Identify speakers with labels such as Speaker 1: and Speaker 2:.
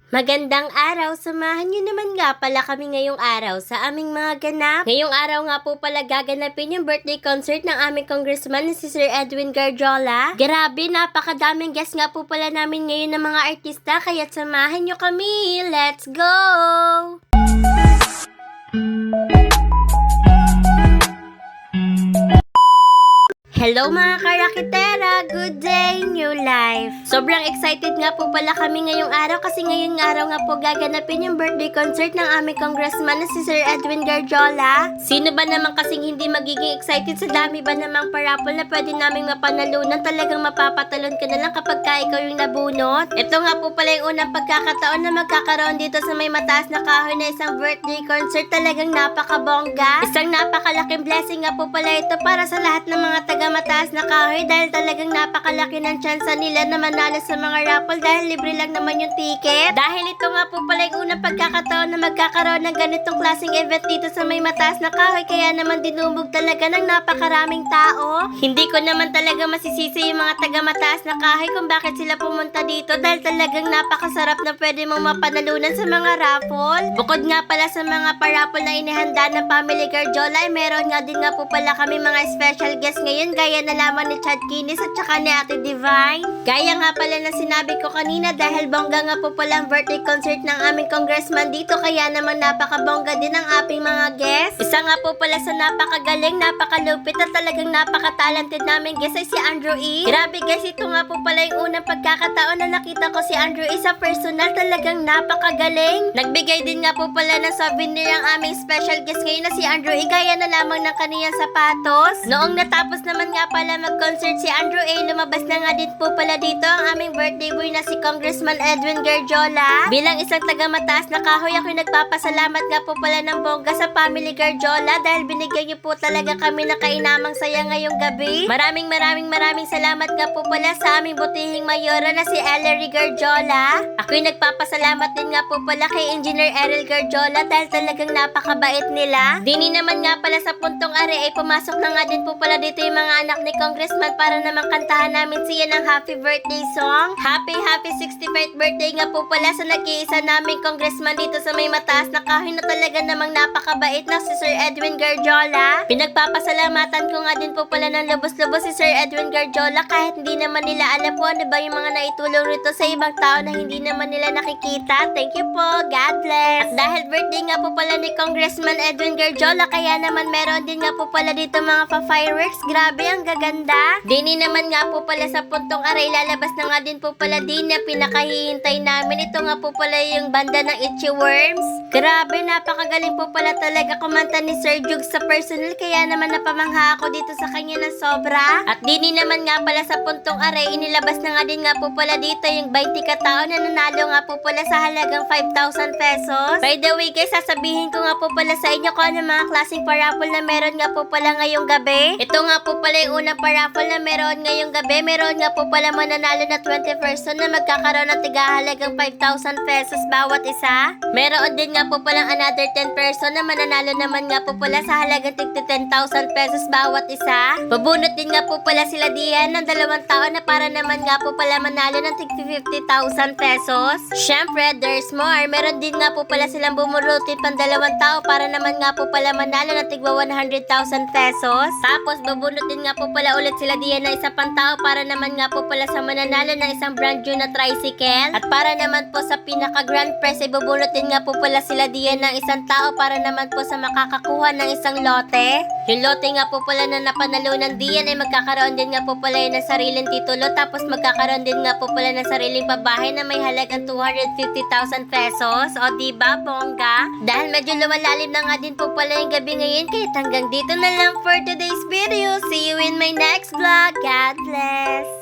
Speaker 1: Magandang araw! Samahan niyo naman nga pala kami ngayong araw sa aming mga ganap. Ngayong araw nga po pala gaganapin yung birthday concert ng aming congressman na si Sir Edwin Garjola. Grabe, napakadaming guest nga po pala namin ngayon ng mga artista, kaya samahan niyo kami! Let's go! Hello mga karakitera! Good day, new life! Sobrang excited nga po pala kami ngayong araw kasi ngayong araw nga po gaganapin yung birthday concert ng aming congressman na si Sir Edwin Garjola. Sino ba naman kasing hindi magiging excited sa dami ba namang parapol na pwede naming mapanalunan? Talagang mapapatalon ka na lang kapag ikaw yung nabunot. Ito nga po pala yung unang pagkakataon na magkakaroon dito sa may mataas na kahoy na isang birthday concert. Talagang napakabongga. Isang napakalaking blessing nga po pala ito para sa lahat ng mga taga-mataas na kahoy dahil talagang napakalaki ng tsansa nila na manalo sa mga raffle dahil libre lang naman yung ticket. Dahil ito nga po pala yung unang pagkakataon na magkakaroon ng ganitong klaseng event dito sa may mataas na kahoy, kaya naman dinumog talaga ng napakaraming tao. Hindi ko naman talaga masisisi yung mga taga-mataas na kahoy kung bakit sila pumunta dito dahil talagang napakasarap na pwede mong mapanalunan sa mga raffle. Bukod nga pala sa mga paraffle na inihanda ng Family Garjola, ay meron nga din nga po pala kami mga special guest ngayon gaya na lamang ni Chad Kinis at saka ni Ate Divine. Gaya nga pala na sinabi ko kanina dahil bongga nga po pala ang birthday concert ng aming congressman dito, kaya naman napakabongga din ang aming mga guests. Isa nga po pala sa napakagaling, napakalupit at talagang napakatalented namin guest ay si Andrew E. Grabe guys, ito nga po pala yung unang pagkakataon na nakita ko si Andrew E sa personal, talagang napakagaling. Nagbigay din nga po pala ng souvenir ang aming special guest ngayon na si Andrew E, gaya na lamang ng kaniyang sapatos. Noong natapos naman nga pala mag-concert si Andrew A, lumabas na nga din po pala dito ang aming birthday boy na si Congressman Edwin Garjola. Bilang isang taga-mataas na kahoy, ako'y nagpapasalamat nga po pala ng bongga sa Family Garjola dahil binigyan niyo po talaga kami na kainamang saya ngayong gabi. Maraming salamat nga po pala sa aming butihing mayora na si Ellery Garjola. Ako'y nagpapasalamat din nga po pala kay Engineer Errol Garjola dahil talagang napakabait nila. Dini naman nga pala sa puntong ari ay pumasok na nga din po pala dito yung mga anak ni Congressman para naman kantahan namin siya ng happy birthday song. Happy 65th birthday nga po pala sa nag-iisa naming congressman dito sa may mataas na kahoy na talaga namang napakabait na si Sir Edwin Garjola. Pinagpapasalamatan ko nga din po pala ng lubos-lubos si Sir Edwin Garjola kahit hindi naman nila alam po ano ba yung mga naitulong rito sa ibang tao na hindi naman nila nakikita. Thank you po. God bless. At dahil birthday nga po pala ni Congressman Edwin Garjola, kaya naman meron din nga po pala dito mga pa-fireworks. Grabe, ang gaganda. Dini naman nga po pala sa puntong aray, lalabas na nga din po pala din na pinakahihintay namin. Ito nga po pala yung banda ng Itchy Worms. Grabe, napakagaling po pala talaga kumanta ni Sir Jug sa personal, kaya naman napamangha ako dito sa kanya ng sobra. At dini naman nga pala sa puntong aray, inilabas na nga din nga po pala dito yung 20 katao na nanalo nga po pala sa halagang 5,000 pesos. By the way guys, sasabihin ko nga po pala sa inyo kung ano mga klaseng paraffle na meron nga po pala ngayong gabi. Ito nga po pala yung unang paraffle na meron ngayong gabi. Meron nga po pala mananalo na 20 person na magkakaroon ng tigahalagang 5,000 pesos bawat isa. Meron din nga po palang another 10 person na mananalo naman nga po pala sa halagang tigti 10,000 pesos bawat isa. Babunot din nga po pala sila diyan ng 2 tao na para naman nga po pala manalo ng tigti 50,000 pesos. Syempre, there's more. Meron din nga po pala silang bumurutin pang 2 tao para naman nga po pala manalo ng tigwa 100,000 pesos. Tapos babunot din nga po pala ulit sila diyan ng isa pang tao para naman nga po pala sa mananalo ng isang brand new na tricycle. At para naman po sa pinaka grand prize ay babunot din nga po pala sila diyan ng isang tao para naman po sa makakakuha ng isang lote. Yung lote nga po pala na napanalunan diyan ay magkakaroon din nga po pala yun ng sariling titulo, tapos magkakaroon din nga po pala ng sariling pabahay na may halagang 250,000 pesos. O diba, bongga? Dahil medyo lumalalim na nga din po pala yung gabi ngayon, kaya hanggang dito na lang for today's video. See you in my next vlog. God bless!